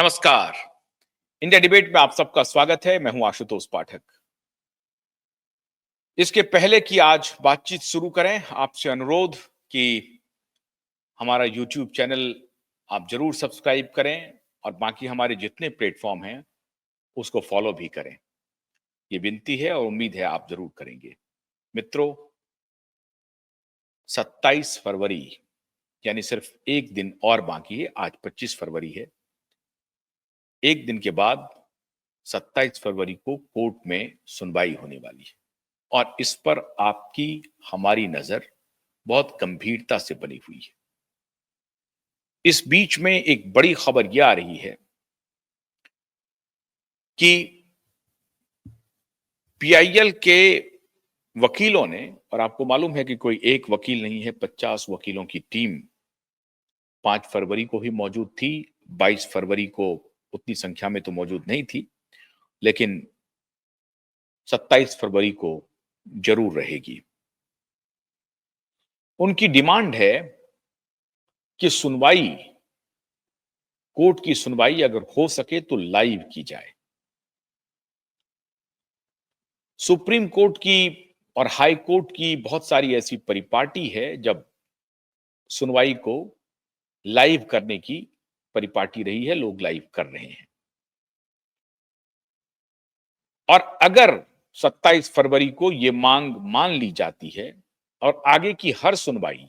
नमस्कार। India debate में आप सबका स्वागत है। मैं हूं आशुतोष पाठक। इसके पहले कि आज बातचीत शुरू करें, आपसे अनुरोध कि हमारा यूट्यूब चैनल आप जरूर सब्सक्राइब करें और बाकी हमारे जितने प्लेटफॉर्म हैं उसको फॉलो भी करें। ये विनती है और उम्मीद है आप जरूर करेंगे। मित्रों, 27 फरवरी यानी सिर्फ एक दिन और बाकी है। आज 25 फरवरी है। एक दिन के बाद 27 फरवरी को कोर्ट में सुनवाई होने वाली है और इस पर आपकी हमारी नजर बहुत गंभीरता से बनी हुई है। इस बीच में एक बड़ी खबर यह आ रही है कि पीआईएल के वकीलों ने, और आपको मालूम है कि कोई एक वकील नहीं है, 50 वकीलों की टीम 5 फरवरी को ही मौजूद थी। 22 फरवरी को उतनी संख्या में तो मौजूद नहीं थी, लेकिन 27 फरवरी को जरूर रहेगी। उनकी डिमांड है कि सुनवाई, कोर्ट की सुनवाई अगर हो सके तो लाइव की जाए। सुप्रीम कोर्ट की और हाई कोर्ट की बहुत सारी ऐसी परिपाटी है जब सुनवाई को लाइव करने की परिपाटी रही है, लोग लाइव कर रहे हैं। और अगर 27 फरवरी को यह मांग मान ली जाती है और आगे की हर सुनवाई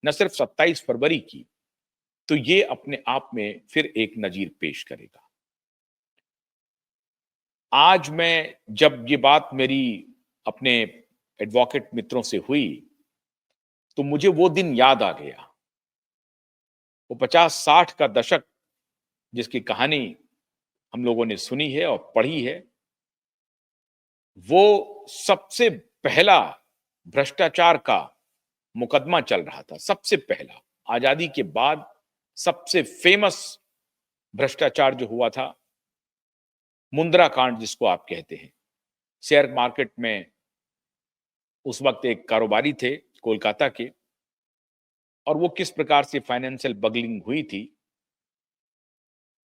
न सिर्फ 27 फरवरी की, तो ये अपने आप में फिर एक नजीर पेश करेगा। आज मैं जब ये बात मेरी अपने एडवोकेट मित्रों से हुई तो मुझे वो दिन याद आ गया। वो 50-60 का दशक जिसकी कहानी हम लोगों ने सुनी है और पढ़ी है, वो सबसे पहला भ्रष्टाचार का मुकदमा चल रहा था। सबसे पहला, आजादी के बाद सबसे फेमस भ्रष्टाचार जो हुआ था, मुंद्रा कांड जिसको आप कहते हैं। शेयर मार्केट में उस वक्त एक कारोबारी थे कोलकाता के, और वो किस प्रकार से फाइनेंशियल बगलिंग हुई थी,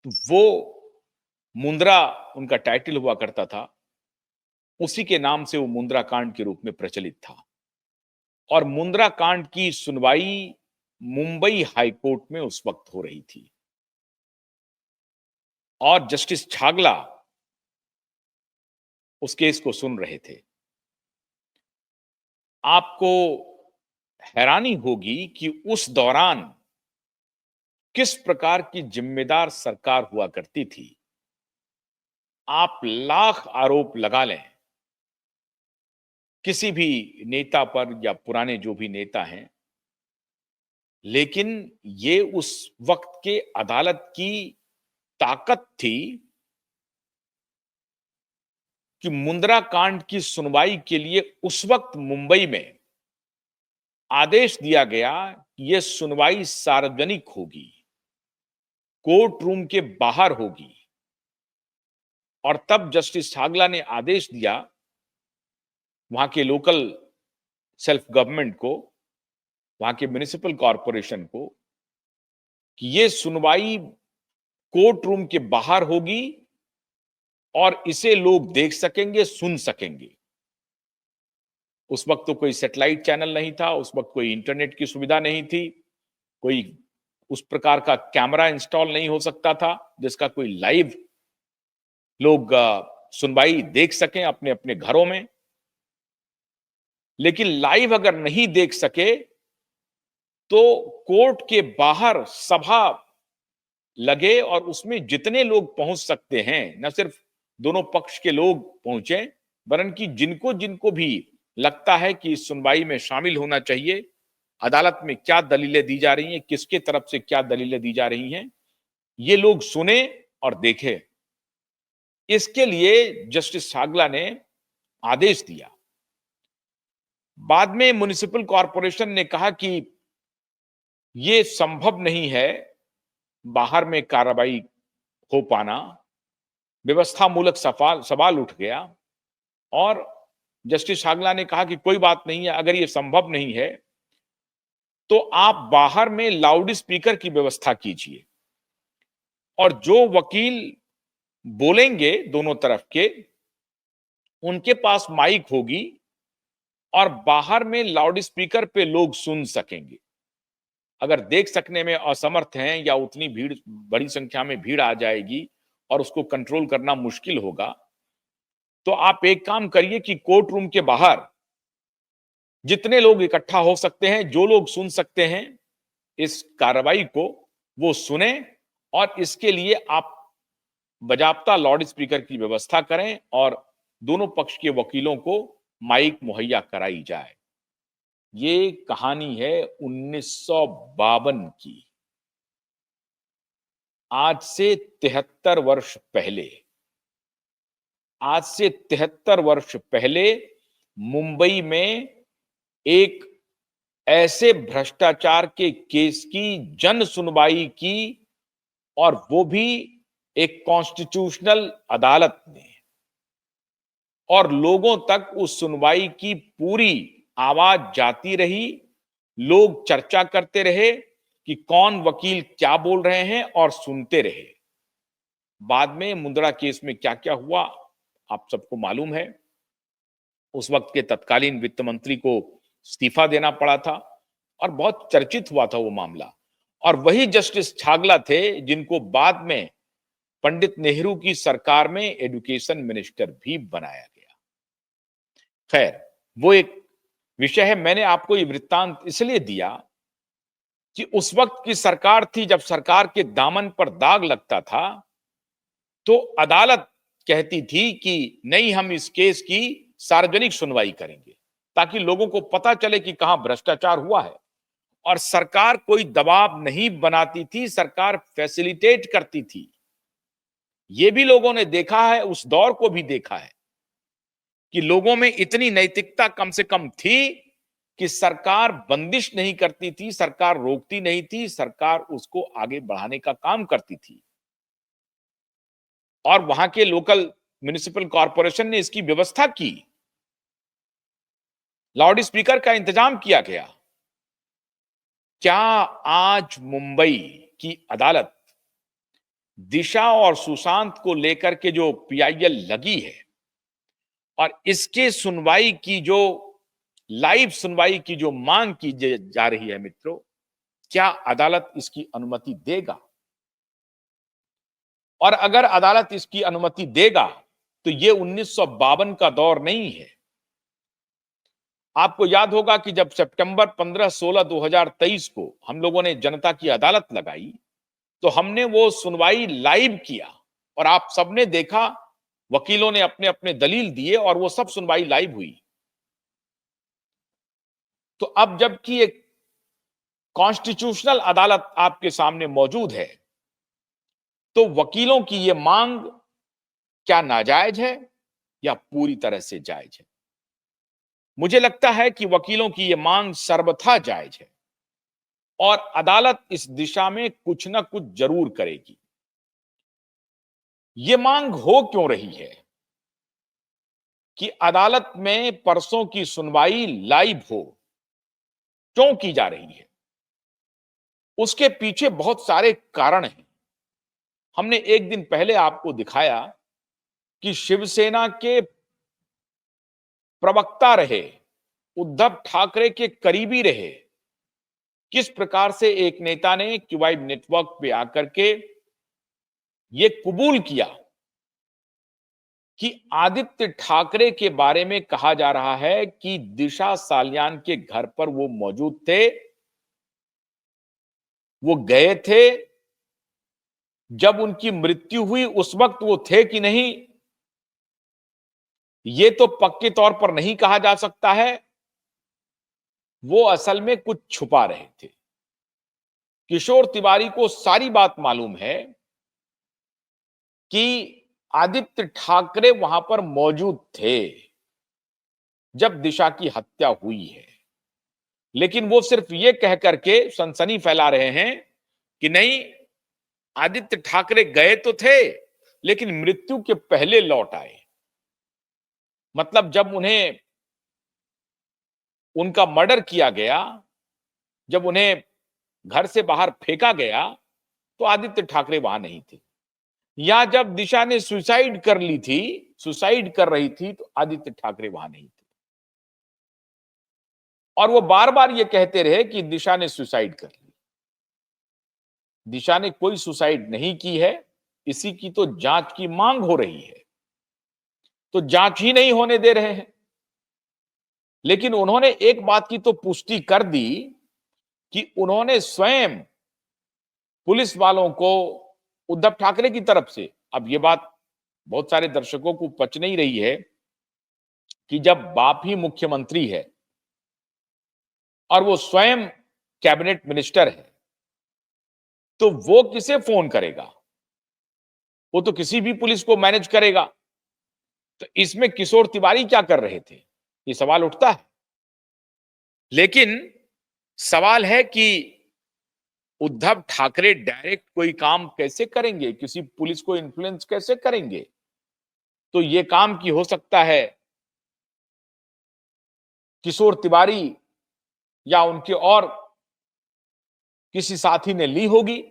तो वो मुंद्रा उनका टाइटल हुआ करता था। उसी के नाम से वो मुंद्रा कांड के रूप में प्रचलित था। और मुंद्रा कांड की सुनवाई मुंबई हाई कोर्ट में उस वक्त हो रही थी और जस्टिस छागला उस केस को सुन रहे थे। आपको हैरानी होगी कि उस दौरान किस प्रकार की जिम्मेदार सरकार हुआ करती थी। आप लाख आरोप लगा लें किसी भी नेता पर या पुराने जो भी नेता हैं, लेकिन ये उस वक्त के अदालत की ताकत थी कि मुंद्रा कांड की सुनवाई के लिए उस वक्त मुंबई में आदेश दिया गया कि यह सुनवाई सार्वजनिक होगी, कोर्ट रूम के बाहर होगी। और तब जस्टिस छागला ने आदेश दिया वहां के लोकल सेल्फ गवर्नमेंट को, वहां के म्युनिसिपल कॉरपोरेशन को, कि यह सुनवाई कोर्ट रूम के बाहर होगी और इसे लोग देख सकेंगे, सुन सकेंगे। उस वक्त तो कोई सैटेलाइट चैनल नहीं था, उस वक्त कोई इंटरनेट की सुविधा नहीं थी, कोई उस प्रकार का कैमरा इंस्टॉल नहीं हो सकता था जिसका कोई लाइव लोग सुनवाई देख सकें अपने अपने घरों में। लेकिन लाइव अगर नहीं देख सके तो कोर्ट के बाहर सभा लगे और उसमें जितने लोग पहुंच सकते हैं, न सिर्फ दोनों पक्ष के लोग पहुंचे, वरन कि जिनको जिनको भी लगता है कि इस सुनवाई में शामिल होना चाहिए, अदालत में क्या दलीलें दी जा रही हैं, किसके तरफ से क्या दलीलें दी जा रही हैं, ये लोग सुने और देखें। इसके लिए जस्टिस छागला ने आदेश दिया। बाद में म्युनिसिपल कॉरपोरेशन ने कहा कि यह संभव नहीं है बाहर में कार्रवाई हो पाना, व्यवस्था मूलक सवाल उठ गया। और जस्टिस छागला ने कहा कि कोई बात नहीं है, अगर यह संभव नहीं है तो आप बाहर में लाउड स्पीकर की व्यवस्था कीजिए और जो वकील बोलेंगे दोनों तरफ के, उनके पास माइक होगी और बाहर में लाउड स्पीकर पे लोग सुन सकेंगे। अगर देख सकने में असमर्थ हैं या उतनी भीड़, बड़ी संख्या में भीड़ आ जाएगी और उसको कंट्रोल करना मुश्किल होगा, तो आप एक काम करिए कि कोर्ट रूम के बाहर जितने लोग इकट्ठा हो सकते हैं, जो लोग सुन सकते हैं इस कार्रवाई को, वो सुने और इसके लिए आप बाजाबता लाउड स्पीकर की व्यवस्था करें और दोनों पक्ष के वकीलों को माइक मुहैया कराई जाए। ये कहानी है 1952 की। आज से 73 वर्ष पहले, आज से 73 वर्ष पहले मुंबई में एक ऐसे भ्रष्टाचार के केस की जन सुनवाई की, और वो भी एक कॉन्स्टिट्यूशनल अदालत ने, और लोगों तक उस सुनवाई की पूरी आवाज जाती रही। लोग चर्चा करते रहे कि कौन वकील क्या बोल रहे हैं और सुनते रहे। बाद में मुंद्रा केस में क्या क्या हुआ आप सबको मालूम है। उस वक्त के तत्कालीन वित्त मंत्री को इस्तीफा देना पड़ा था और बहुत चर्चित हुआ था वो मामला। और वही जस्टिस छागला थे जिनको बाद में पंडित नेहरू की सरकार में एजुकेशन मिनिस्टर भी बनाया गया। खैर, वो एक विषय है। मैंने आपको ये वृत्तांत इसलिए दिया कि उस वक्त की सरकार थी, जब सरकार के दामन पर दाग लगता था तो अदालत कहती थी कि नहीं, हम इस केस की सार्वजनिक सुनवाई करेंगे ताकि लोगों को पता चले कि कहां भ्रष्टाचार हुआ है। और सरकार कोई दबाव नहीं बनाती थी, सरकार फैसिलिटेट करती थी। ये भी लोगों ने देखा है, उस दौर को भी देखा है कि लोगों में इतनी नैतिकता कम से कम थी कि सरकार बंदिश नहीं करती थी, सरकार रोकती नहीं थी, सरकार उसको आगे बढ़ाने का काम करती थी। और वहां के लोकल म्युनिसिपल कॉरपोरेशन ने इसकी व्यवस्था की, लाउड स्पीकर का इंतजाम किया गया। क्या आज मुंबई की अदालत दिशा और सुशांत को लेकर के जो पीआईएल लगी है और इसके सुनवाई की जो लाइव सुनवाई की जो मांग की जा रही है मित्रों, क्या अदालत इसकी अनुमति देगा? और अगर अदालत इसकी अनुमति देगा तो ये 1952 का दौर नहीं है। आपको याद होगा कि जब सितंबर 15-16 2023 को हम लोगों ने जनता की अदालत लगाई तो हमने वो सुनवाई लाइव किया और आप सबने देखा, वकीलों ने अपने अपने दलील दिए और वो सब सुनवाई लाइव हुई। तो अब जबकि एक कॉन्स्टिट्यूशनल अदालत आपके सामने मौजूद है, तो वकीलों की ये मांग क्या नाजायज है या पूरी तरह से जायज है? मुझे लगता है कि वकीलों की ये मांग सर्वथा जायज है और अदालत इस दिशा में कुछ ना कुछ जरूर करेगी। ये मांग हो क्यों रही है कि अदालत में परसों की सुनवाई लाइव हो, क्यों की जा रही है? उसके पीछे बहुत सारे कारण हैं। हमने एक दिन पहले आपको दिखाया कि शिवसेना के प्रवक्ता रहे, उद्धव ठाकरे के करीबी रहे, किस प्रकार से एक नेता ने क्यूबाइब नेटवर्क पे आकर के ये कबूल किया कि आदित्य ठाकरे के बारे में कहा जा रहा है कि दिशा सालियान के घर पर वो मौजूद थे, वो गए थे, जब उनकी मृत्यु हुई उस वक्त वो थे कि नहीं, ये तो पक्के तौर पर नहीं कहा जा सकता है। वो असल में कुछ छुपा रहे थे। किशोर तिवारी को सारी बात मालूम है कि आदित्य ठाकरे वहां पर मौजूद थे जब दिशा की हत्या हुई है, लेकिन वो सिर्फ ये कह करके सनसनी फैला रहे हैं कि नहीं, आदित्य ठाकरे गए तो थे लेकिन मृत्यु के पहले लौट आए। मतलब जब उन्हें उनका मर्डर किया गया, जब उन्हें घर से बाहर फेंका गया, तो आदित्य ठाकरे वहां नहीं थे। या जब दिशा ने सुसाइड कर ली थी, सुसाइड कर रही थी, तो आदित्य ठाकरे वहां नहीं थे। और वो बार बार ये कहते रहे कि दिशा ने सुसाइड कर ली। दिशा ने कोई सुसाइड नहीं की है, इसी की तो जांच की मांग हो रही है, तो जांच ही नहीं होने दे रहे हैं। लेकिन उन्होंने एक बात की तो पुष्टि कर दी कि उन्होंने स्वयं पुलिस वालों को उद्धव ठाकरे की तरफ से, अब ये बात बहुत सारे दर्शकों को पच नहीं रही है कि जब बाप ही मुख्यमंत्री है और वो स्वयं कैबिनेट मिनिस्टर है, तो वो किसे फोन करेगा? वो तो किसी भी पुलिस को मैनेज करेगा। तो इसमें किशोर तिवारी क्या कर रहे थे, ये सवाल उठता है। लेकिन सवाल है कि उद्धव ठाकरे डायरेक्ट कोई काम कैसे करेंगे, किसी पुलिस को इन्फ्लुएंस कैसे करेंगे? तो ये काम की हो सकता है किशोर तिवारी या उनके और किसी साथी ने ली होगी,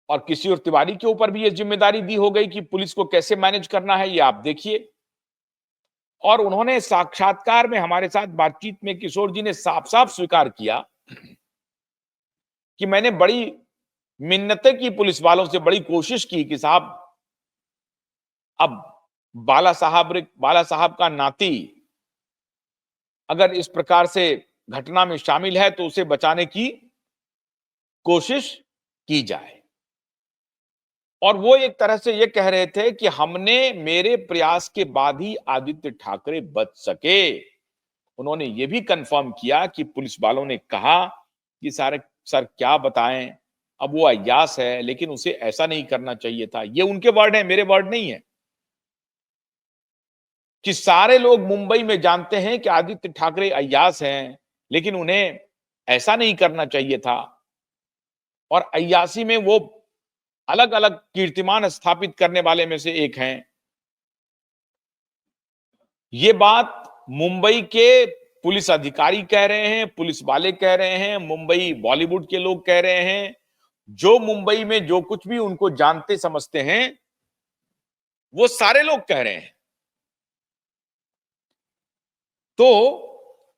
और किशोर तिवारी के ऊपर भी ये जिम्मेदारी दी हो गई कि पुलिस को कैसे मैनेज करना है, ये आप देखिए। और उन्होंने साक्षात्कार में हमारे साथ बातचीत में किशोर जी ने साफ साफ स्वीकार किया कि मैंने बड़ी मिन्नतें की पुलिस वालों से, बड़ी कोशिश की कि साहब, अब बाला साहब का नाती अगर इस प्रकार से घटना में शामिल है तो उसे बचाने की कोशिश की जाए। और वो एक तरह से ये कह रहे थे कि हमने, मेरे प्रयास के बाद ही आदित्य ठाकरे बच सके। उन्होंने ये भी कंफर्म किया कि पुलिस वालों ने कहा कि सर क्या बताएं, अब वो अय्यास है, लेकिन उसे ऐसा नहीं करना चाहिए था। ये उनके वर्ड हैं, मेरे वर्ड नहीं है। कि सारे लोग मुंबई में जानते हैं कि आदित्य ठाकरे अय्यास हैं, लेकिन उन्हें ऐसा नहीं करना चाहिए था। और अय्यासी में वो अलग अलग कीर्तिमान स्थापित करने वाले में से एक हैं। ये बात मुंबई के पुलिस अधिकारी कह रहे हैं, पुलिस वाले कह रहे हैं, मुंबई बॉलीवुड के लोग कह रहे हैं, जो मुंबई में जो कुछ भी उनको जानते समझते हैं, वो सारे लोग कह रहे हैं। तो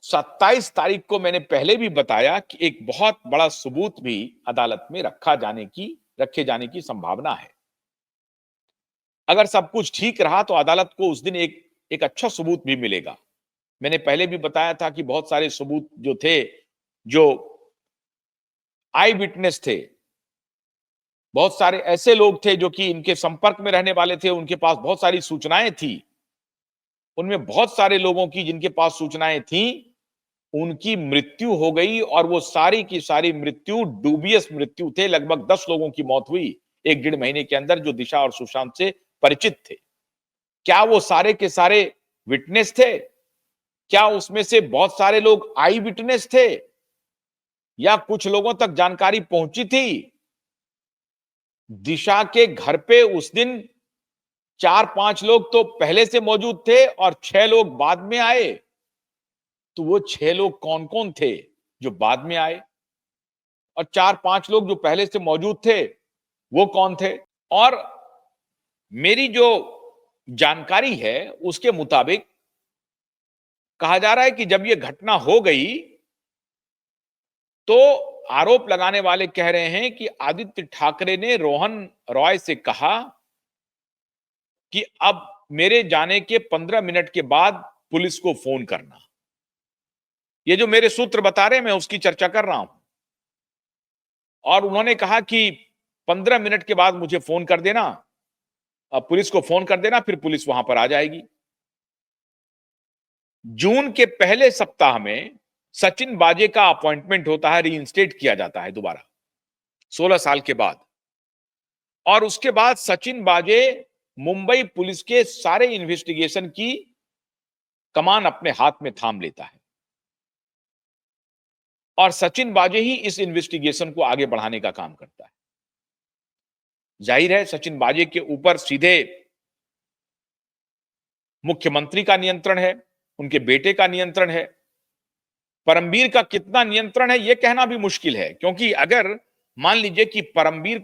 27 तारीख को मैंने पहले भी बताया कि एक बहुत बड़ा सबूत भी अदालत में रखे जाने की संभावना है। अगर सब कुछ ठीक रहा तो अदालत को उस दिन एक अच्छा सबूत भी मिलेगा। मैंने पहले भी बताया था कि बहुत सारे सबूत जो थे, जो आई विटनेस थे, बहुत सारे ऐसे लोग थे जो कि इनके संपर्क में रहने वाले थे, उनके पास बहुत सारी सूचनाएं थी। उनमें बहुत सारे लोगों की जिनके पास सूचनाएं थी, उनकी मृत्यु हो गई, और वो सारी की सारी मृत्यु डूबियस मृत्यु थे। लगभग 10 लोगों की मौत हुई 1-1.5 महीने के अंदर, जो दिशा और सुशांत से परिचित थे। क्या वो सारे के सारे विटनेस थे? क्या उसमें से बहुत सारे लोग आई विटनेस थे, या कुछ लोगों तक जानकारी पहुंची थी? दिशा के घर पे उस दिन 4-5 लोग तो पहले से मौजूद थे और 6 लोग बाद में आए। तो वो 6 लोग कौन कौन थे जो बाद में आए, और 4-5 लोग जो पहले से मौजूद थे वो कौन थे? और मेरी जो जानकारी है उसके मुताबिक कहा जा रहा है कि जब ये घटना हो गई तो आरोप लगाने वाले कह रहे हैं कि आदित्य ठाकरे ने रोहन रॉय से कहा कि अब मेरे जाने के 15 मिनट के बाद पुलिस को फोन करना। ये जो मेरे सूत्र बता रहे हैं, मैं उसकी चर्चा कर रहा हूं। और उन्होंने कहा कि 15 मिनट के बाद मुझे फोन कर देना, पुलिस को फोन कर देना, फिर पुलिस वहां पर आ जाएगी। जून के पहले सप्ताह में सचिन बाजे का अपॉइंटमेंट होता है, रीइंस्टेट किया जाता है दोबारा 16 साल के बाद। और उसके बाद सचिन बाजे मुंबई पुलिस के सारे इन्वेस्टिगेशन की कमान अपने हाथ में थाम लेता है, और सचिन बाजे ही इस इन्वेस्टिगेशन को आगे बढ़ाने का काम करता है। जाहिर है सचिन बाजे के ऊपर सीधे मुख्यमंत्री का नियंत्रण है, उनके बेटे का नियंत्रण है। परमबीर का कितना नियंत्रण है यह कहना भी मुश्किल है, क्योंकि अगर मान लीजिए कि परमवीर सिंह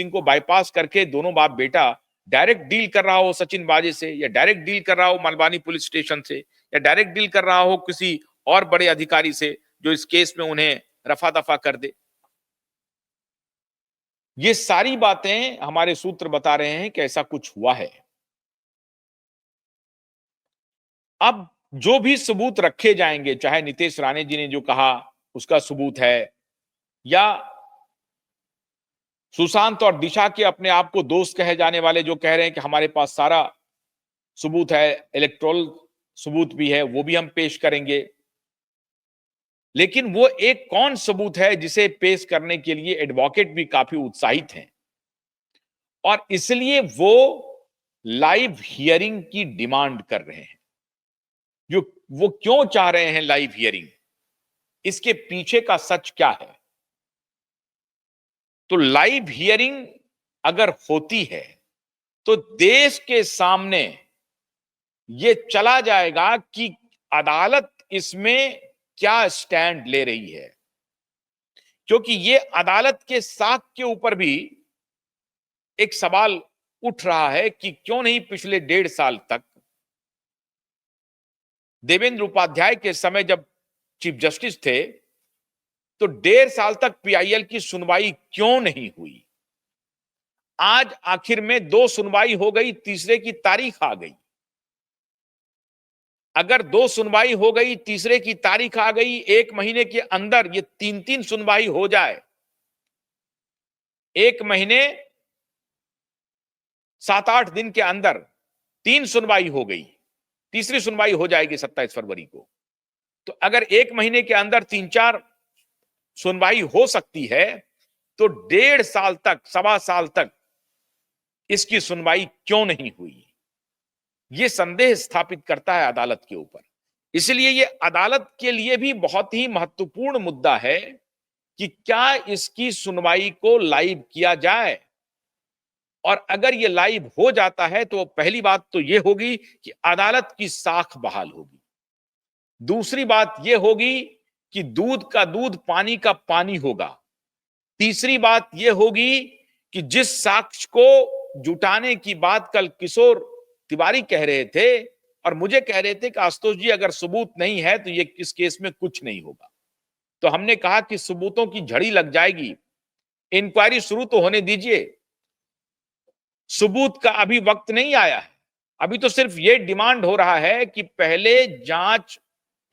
को बाईपास करके दोनों बाप बेटा डायरेक्ट डील कर रहा हो सचिन वाजे से, या डायरेक्ट डील कर रहा हो मलबानी पुलिस स्टेशन से, या डायरेक्ट डील कर रहा हो किसी और बड़े अधिकारी से जो इस केस में उन्हें रफा दफा कर दे। ये सारी बातें हमारे सूत्र बता रहे हैं कि ऐसा कुछ हुआ है। अब जो भी सबूत रखे जाएंगे, चाहे नितेश राणे जी ने जो कहा उसका सबूत है, या सुशांत और दिशा के अपने आप को दोस्त कहे जाने वाले जो कह रहे हैं कि हमारे पास सारा सबूत है, इलेक्ट्रोल सबूत भी है, वो भी हम पेश करेंगे। लेकिन वो एक कौन सबूत है जिसे पेश करने के लिए एडवोकेट भी काफी उत्साहित हैं, और इसलिए वो लाइव हियरिंग की डिमांड कर रहे हैं। जो वो क्यों चाह रहे हैं लाइव हियरिंग, इसके पीछे का सच क्या है? तो लाइव हियरिंग अगर होती है तो देश के सामने ये चला जाएगा कि अदालत इसमें क्या स्टैंड ले रही है, क्योंकि ये अदालत के साख के ऊपर भी एक सवाल उठ रहा है कि क्यों नहीं पिछले 1.5 साल तक देवेंद्र उपाध्याय के समय जब चीफ जस्टिस थे तो 1.5 साल तक पीआईएल की सुनवाई क्यों नहीं हुई? आज आखिर में 2 सुनवाई हो गई, तीसरे की तारीख आ गई। अगर 2 सुनवाई हो गई, तीसरे की तारीख आ गई, 1 महीने के अंदर ये 3-3 सुनवाई हो जाए, 1 महीने 7-8 दिन के अंदर 3 सुनवाई हो गई, तीसरी सुनवाई हो जाएगी 27 फरवरी को। तो अगर 1 महीने के अंदर 3-4 सुनवाई हो सकती है तो 1.5 साल तक, 1.25 साल तक इसकी सुनवाई क्यों नहीं हुई? यह संदेह स्थापित करता है अदालत के ऊपर। इसलिए यह अदालत के लिए भी बहुत ही महत्वपूर्ण मुद्दा है कि क्या इसकी सुनवाई को लाइव किया जाए, और अगर यह लाइव हो जाता है तो पहली बात तो यह होगी कि अदालत की साख बहाल होगी। दूसरी बात यह होगी कि दूध का दूध, पानी का पानी होगा। तीसरी बात यह होगी कि जिस साक्ष्य को जुटाने की बात कल किशोर तिवारी कह रहे थे और मुझे कह रहे थे कि आशुतोष जी अगर सबूत नहीं है तो ये इस केस में कुछ नहीं होगा, तो हमने कहा कि सबूतों की झड़ी लग जाएगी, इंक्वायरी शुरू तो होने दीजिए। सबूत का अभी वक्त नहीं आया है, अभी तो सिर्फ ये डिमांड हो रहा है कि पहले जांच,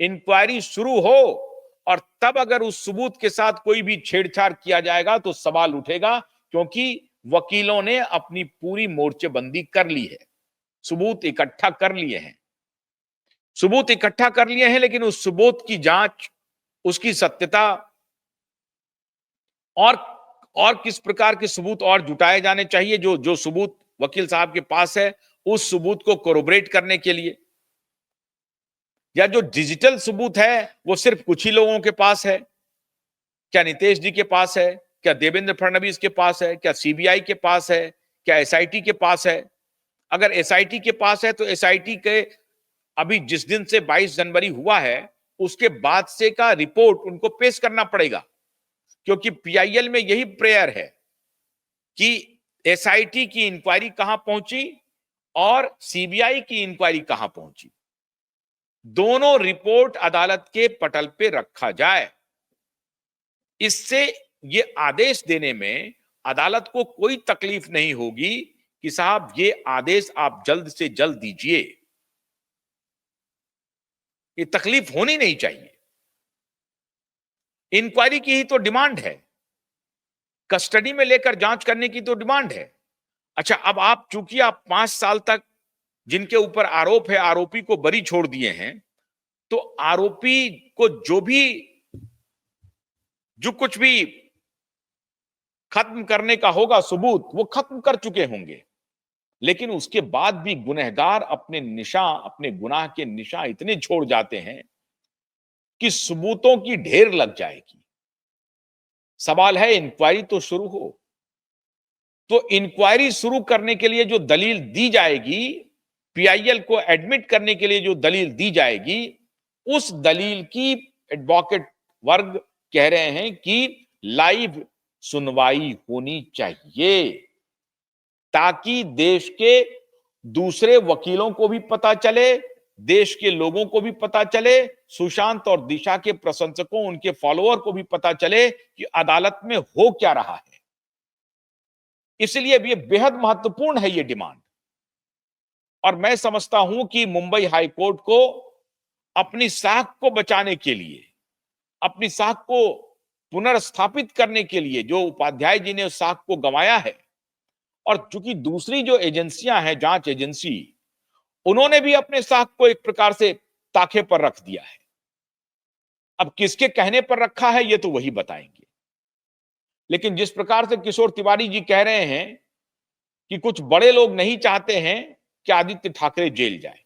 इंक्वायरी शुरू हो, और तब अगर उस सबूत के साथ कोई भी छेड़छाड़ किया जाएगा तो सवाल उठेगा, क्योंकि वकीलों ने अपनी पूरी मोर्चेबंदी कर ली है, सबूत इकट्ठा कर लिए हैं, लेकिन उस सबूत की जांच, उसकी सत्यता और किस प्रकार के सबूत और जुटाए जाने चाहिए, जो सबूत वकील साहब के पास है उस सबूत को कोरोबरेट करने के लिए, या जो डिजिटल सबूत है वो सिर्फ कुछ ही लोगों के पास है। क्या नितेश जी के पास है? क्या देवेंद्र फडणवीस के पास है? क्या सीबीआई के पास है? क्या एसआईटी के पास है? अगर एसआईटी के पास है तो एसआईटी के अभी जिस दिन से 22 जनवरी हुआ है उसके बाद से का रिपोर्ट उनको पेश करना पड़ेगा, क्योंकि पीआईएल में यही प्रेयर है कि एसआईटी की इंक्वायरी कहां पहुंची और सीबीआई की इंक्वायरी कहां पहुंची, दोनों रिपोर्ट अदालत के पटल पे रखा जाए। इससे ये आदेश देने में अदालत को कोई तकलीफ नहीं होगी कि साहब ये आदेश आप जल्द से जल्द दीजिए, ये तकलीफ होनी नहीं चाहिए। इंक्वायरी की ही तो डिमांड है, कस्टडी में लेकर जांच करने की तो डिमांड है। अच्छा, अब आप चूंकि आप 5 साल तक जिनके ऊपर आरोप है, आरोपी को बरी छोड़ दिए हैं, तो आरोपी को जो कुछ भी खत्म करने का होगा सबूत, वो खत्म कर चुके होंगे, लेकिन उसके बाद भी गुनहगार अपने गुनाह के निशान इतने छोड़ जाते हैं कि सबूतों की ढेर लग जाएगी। सवाल है इंक्वायरी तो शुरू हो, तो इंक्वायरी शुरू करने के लिए जो दलील दी जाएगी, पीआईएल को एडमिट करने के लिए जो दलील दी जाएगी, उस दलील की एडवोकेट वर्ग कह रहे हैं कि लाइव सुनवाई होनी चाहिए, ताकि देश के दूसरे वकीलों को भी पता चले, देश के लोगों को भी पता चले, सुशांत और दिशा के प्रशंसकों, उनके फॉलोअर को भी पता चले कि अदालत में हो क्या रहा है। इसलिए ये बेहद महत्वपूर्ण है ये डिमांड। और मैं समझता हूं कि मुंबई हाई कोर्ट को अपनी साख को बचाने के लिए, अपनी साख को पुनर्स्थापित करने के लिए, जो उपाध्याय जी ने उस साख को गंवाया है, और चूंकि दूसरी जो एजेंसियां हैं, जांच एजेंसी, उन्होंने भी अपने साख को एक प्रकार से ताखे पर रख दिया है। अब किसके कहने पर रखा है ये तो वही बताएंगे। लेकिन जिस प्रकार से किशोर तिवारी जी कह रहे हैं कि कुछ बड़े लोग नहीं चाहते हैं कि आदित्य ठाकरे जेल जाए,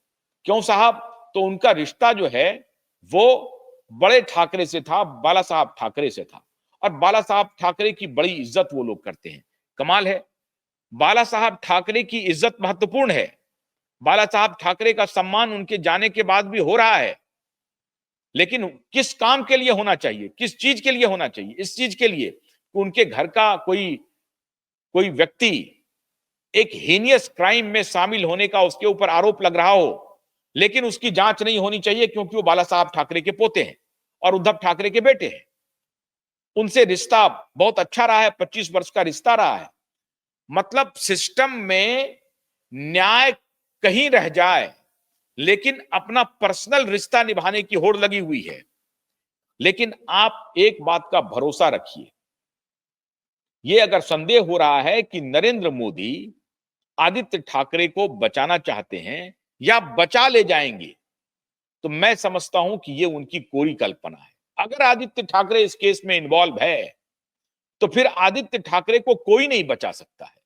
क्यों साहब? तो उनका रिश्ता जो है वो बड़े ठाकरे से था, बाला साहब ठाकरे से था, और बाला साहब ठाकरे की बड़ी इज्जत वो लोग करते हैं। कमाल है, बाला साहब ठाकरे की इज्जत महत्वपूर्ण है, बाला साहब ठाकरे का सम्मान उनके जाने के बाद भी हो रहा है, लेकिन किस काम के लिए होना चाहिए, किस चीज के लिए होना चाहिए? इस चीज के लिए कि उनके घर का कोई कोई व्यक्ति एक हीनियस क्राइम में शामिल होने का उसके ऊपर आरोप लग रहा हो, लेकिन उसकी जांच नहीं होनी चाहिए क्योंकि वो बाला साहब ठाकरे के पोते हैं और उद्धव ठाकरे के बेटे हैं। उनसे रिश्ता बहुत अच्छा रहा है, 25 वर्ष का रिश्ता रहा है। मतलब सिस्टम में न्याय कहीं रह जाए, लेकिन अपना पर्सनल रिश्ता निभाने की होड़ लगी हुई है। लेकिन आप एक बात का भरोसा रखिए, ये अगर संदेह हो रहा है कि नरेंद्र मोदी आदित्य ठाकरे को बचाना चाहते हैं या बचा ले जाएंगे, तो मैं समझता हूं कि ये उनकी कोरी कल्पना है। अगर आदित्य ठाकरे इस केस में इन्वॉल्व है, तो फिर आदित्य ठाकरे को कोई नहीं बचा सकता है।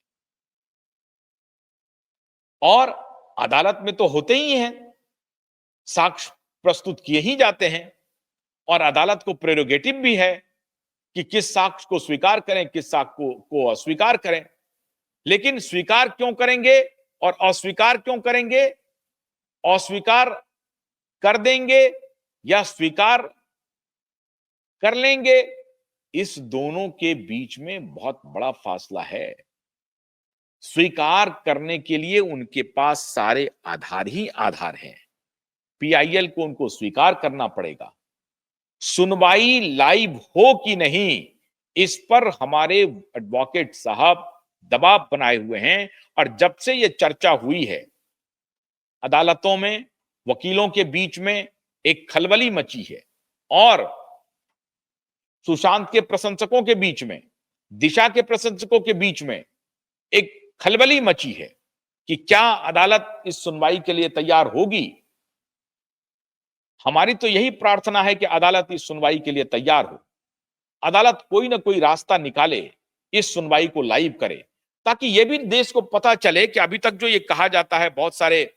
और अदालत में तो होते ही हैं, साक्ष्य प्रस्तुत किए ही जाते हैं, और अदालत को प्रेरोगेटिव भी है कि किस साक्ष्य को स्वीकार करें, किस साक्ष्य को अस्वीकार करें। लेकिन स्वीकार क्यों करेंगे और अस्वीकार क्यों करेंगे, अस्वीकार कर देंगे या स्वीकार कर लेंगे, इस दोनों के बीच में बहुत बड़ा फासला है। स्वीकार करने के लिए उनके पास सारे आधार ही आधार हैं। पीआईएल को उनको स्वीकार करना पड़ेगा। सुनवाई लाइव हो कि नहीं, इस पर हमारे एडवोकेट साहब दबाव बनाए हुए हैं, और जब से यह चर्चा हुई है, अदालतों में वकीलों के बीच में एक खलबली मची है, और सुशांत के प्रशंसकों के बीच में, दिशा के प्रशंसकों के बीच में एक खलबली मची है कि क्या अदालत इस सुनवाई के लिए तैयार होगी। हमारी तो यही प्रार्थना है कि अदालत इस सुनवाई के लिए तैयार हो, अदालत कोई ना कोई रास्ता निकाले, इस सुनवाई को लाइव करे, ताकि यह भी देश को पता चले कि अभी तक जो ये कहा जाता है, बहुत सारे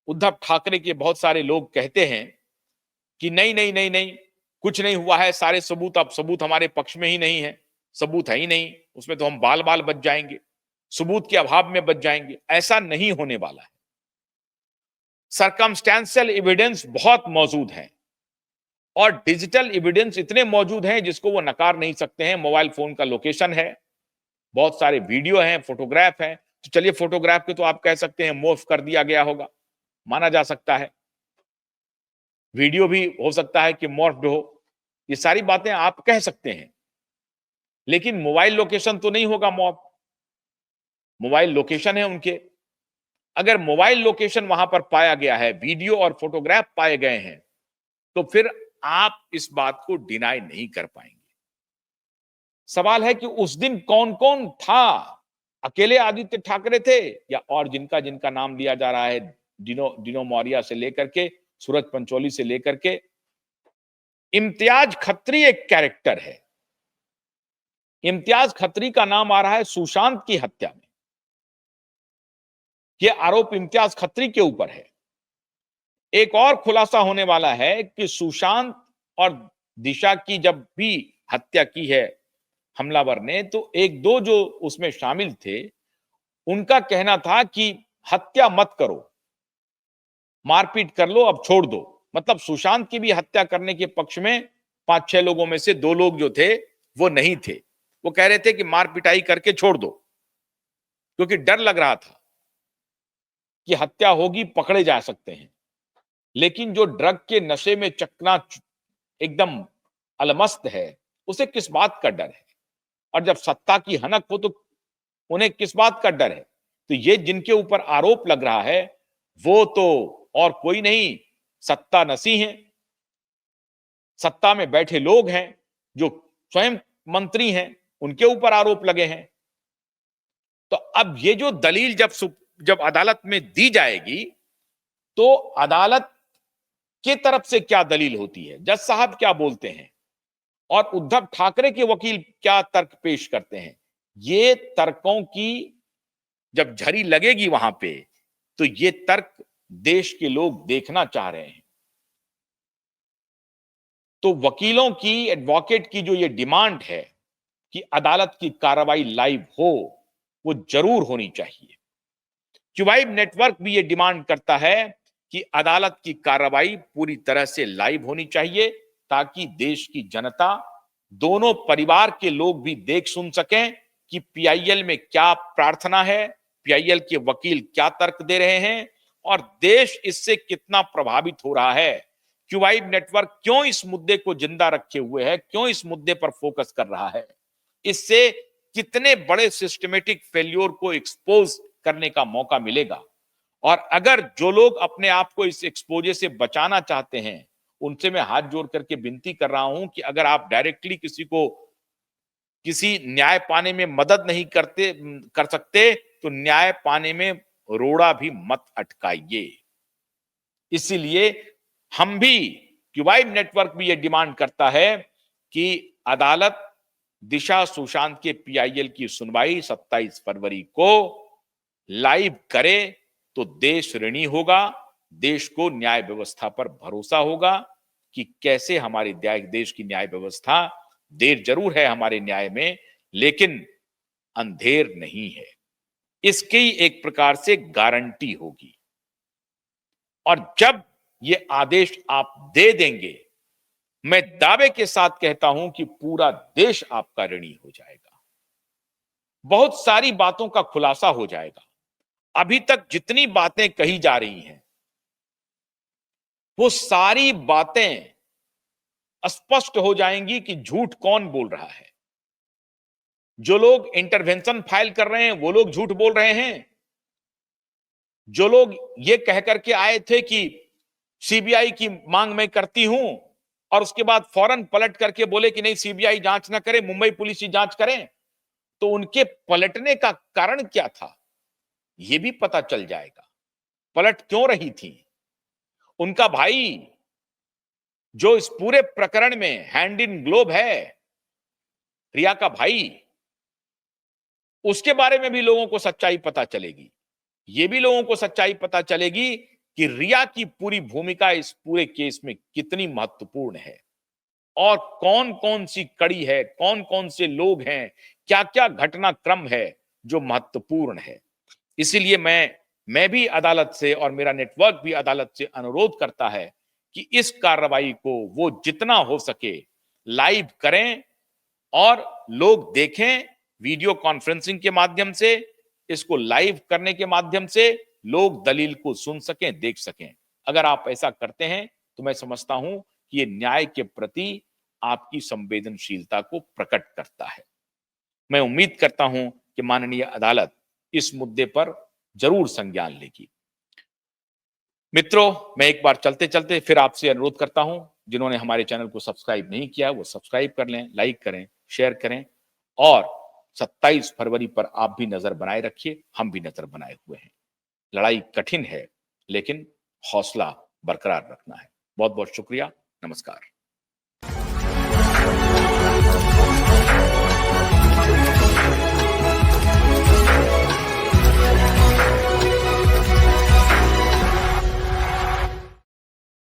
उद्धव ठाकरे के बहुत सारे लोग कहते हैं कि नहीं नहीं नहीं नहीं, कुछ नहीं हुआ है, सारे सबूत, अब सबूत हमारे पक्ष में ही नहीं है, सबूत है ही नहीं, उसमें तो हम बाल बाल बच जाएंगे, सबूत के अभाव में बच जाएंगे। ऐसा नहीं होने वाला है। सर्कमस्टेंशियल एविडेंस बहुत मौजूद है, और डिजिटल एविडेंस इतने मौजूद हैं जिसको वो नकार नहीं सकते हैं। मोबाइल फोन का लोकेशन है, बहुत सारे वीडियो हैं, फोटोग्राफ हैं। तो चलिए, फोटोग्राफ के तो आप कह सकते हैं मोर्फ कर दिया गया होगा, माना जा सकता है। वीडियो भी हो सकता है कि मॉर्फ्ड हो, ये सारी बातें आप कह सकते हैं, लेकिन मोबाइल लोकेशन तो नहीं होगा मॉर्फ। मोबाइल लोकेशन है उनके, अगर मोबाइल लोकेशन वहां पर पाया गया है, वीडियो और फोटोग्राफ पाए गए हैं, तो फिर आप इस बात को डिनाई नहीं कर पाएंगे। सवाल है कि उस दिन कौन कौन था? अकेले आदित्य ठाकरे थे, या और जिनका जिनका नाम लिया जा रहा है, डिनो मौर्या से लेकर के सूरज पंचोली से लेकर के इम्तियाज खत्री एक कैरेक्टर है। इम्तियाज खत्री का नाम आ रहा है सुशांत की हत्या में, यह आरोप इम्तियाज खत्री के ऊपर है। एक और खुलासा होने वाला है कि सुशांत और दिशा की जब भी हत्या की है हमलावर ने, तो एक दो जो उसमें शामिल थे, उनका कहना था कि हत्या मत करो, मारपीट कर लो, अब छोड़ दो। मतलब सुशांत की भी हत्या करने के पक्ष में 5-6 लोगों में से 2 लोग जो थे वो नहीं थे। वो कह रहे थे कि मार पिटाई करके छोड़ दो, क्योंकि डर लग रहा था कि हत्या होगी, पकड़े जा सकते हैं। लेकिन जो ड्रग के नशे में चकना एकदम अलमस्त है, उसे किस बात का डर है? और जब सत्ता की हनक हो तो उन्हें किस बात का डर है? तो ये जिनके ऊपर आरोप लग रहा है वो तो और कोई नहीं, सत्ता नसी हैं। सत्ता में बैठे लोग हैं जो स्वयं मंत्री हैं, उनके ऊपर आरोप लगे हैं। तो अब ये जो दलील जब अदालत में दी जाएगी तो अदालत की तरफ से क्या दलील होती है, जज साहब क्या बोलते हैं और उद्धव ठाकरे के वकील क्या तर्क पेश करते हैं, ये तर्कों की जब झड़ी लगेगी वहां पे तो ये तर्क देश के लोग देखना चाह रहे हैं। तो वकीलों की, एडवोकेट की जो ये डिमांड है कि अदालत की कार्रवाई लाइव हो, वो जरूर होनी चाहिए। क्यूबाइब नेटवर्क भी ये डिमांड करता है कि अदालत की कार्रवाई पूरी तरह से लाइव होनी चाहिए, ताकि देश की जनता, दोनों परिवार के लोग भी देख सुन सकें कि पीआईएल में क्या प्रार्थना है, पीआईएल के वकील क्या तर्क दे रहे हैं और देश इससे कितना प्रभावित हो रहा है। क्यूबाइब नेटवर्क क्यों इस मुद्दे को जिंदा रखे हुए है, क्यों इस मुद्दे पर फोकस कर रहा है, इससे कितने बड़े सिस्टमेटिक फेल्योर को एक्सपोज करने का मौका मिलेगा। और अगर जो लोग अपने आप को इस एक्सपोजे से बचाना चाहते हैं, उनसे मैं हाथ जोड़ करके विनती कर रहा हूं कि अगर आप डायरेक्टली किसी को किसी न्याय पाने में मदद नहीं कर सकते तो न्याय पाने में रोड़ा भी मत अटकाइए। इसीलिए हम भी, क्यूबाइब नेटवर्क भी ये डिमांड करता है कि अदालत दिशा सुशांत के पीआईएल की सुनवाई 27 फरवरी को लाइव करे तो देश ऋणी होगा, देश को न्याय व्यवस्था पर भरोसा होगा कि कैसे हमारी देश की न्याय व्यवस्था, देर जरूर है हमारे न्याय में लेकिन अंधेर नहीं है, इसकी एक प्रकार से गारंटी होगी। और जब ये आदेश आप दे देंगे, मैं दावे के साथ कहता हूं कि पूरा देश आपका ऋणी हो जाएगा। बहुत सारी बातों का खुलासा हो जाएगा। अभी तक जितनी बातें कही जा रही हैं वो सारी बातें स्पष्ट हो जाएंगी कि झूठ कौन बोल रहा है। जो लोग इंटरवेंशन फाइल कर रहे हैं वो लोग झूठ बोल रहे हैं। जो लोग ये कह करके आए थे कि सीबीआई की मांग मैं करती हूं और उसके बाद फौरन पलट करके बोले कि नहीं सीबीआई जांच ना करे, मुंबई पुलिस ही जांच करें, तो उनके पलटने का कारण क्या था यह भी पता चल जाएगा। पलट क्यों रही थी? उनका भाई जो इस पूरे प्रकरण में हैंड इन ग्लोव है, रिया का भाई, उसके बारे में भी लोगों को सच्चाई पता चलेगी। यह भी लोगों को सच्चाई पता चलेगी कि रिया की पूरी भूमिका इस पूरे केस में कितनी महत्वपूर्ण है और कौन कौन सी कड़ी है, कौन कौन से लोग हैं, क्या क्या घटनाक्रम है जो महत्वपूर्ण है। इसीलिए मैं भी अदालत से और मेरा नेटवर्क भी अदालत से अनुरोध करता है कि इस कार्रवाई को वो जितना हो सके लाइव करें और लोग देखें। वीडियो कॉन्फ्रेंसिंग के माध्यम से, इसको लाइव करने के माध्यम से लोग दलील को सुन सकें, देख सकें। अगर आप ऐसा करते हैं तो मैं समझता हूं कि ये न्याय के प्रति आपकी संवेदनशीलता को प्रकट करता है। मैं उम्मीद करता हूं कि माननीय अदालत इस मुद्दे पर जरूर संज्ञान लेगी। मित्रों, मैं एक बार चलते चलते फिर आपसे अनुरोध करता हूं, जिन्होंने हमारे चैनल को सब्सक्राइब नहीं किया वो सब्सक्राइब कर लें, लाइक करें, शेयर करें और 27 फरवरी पर आप भी नजर बनाए रखिए, हम भी नजर बनाए हुए हैं। लड़ाई कठिन है लेकिन हौसला बरकरार रखना है। बहुत बहुत शुक्रिया। नमस्कार।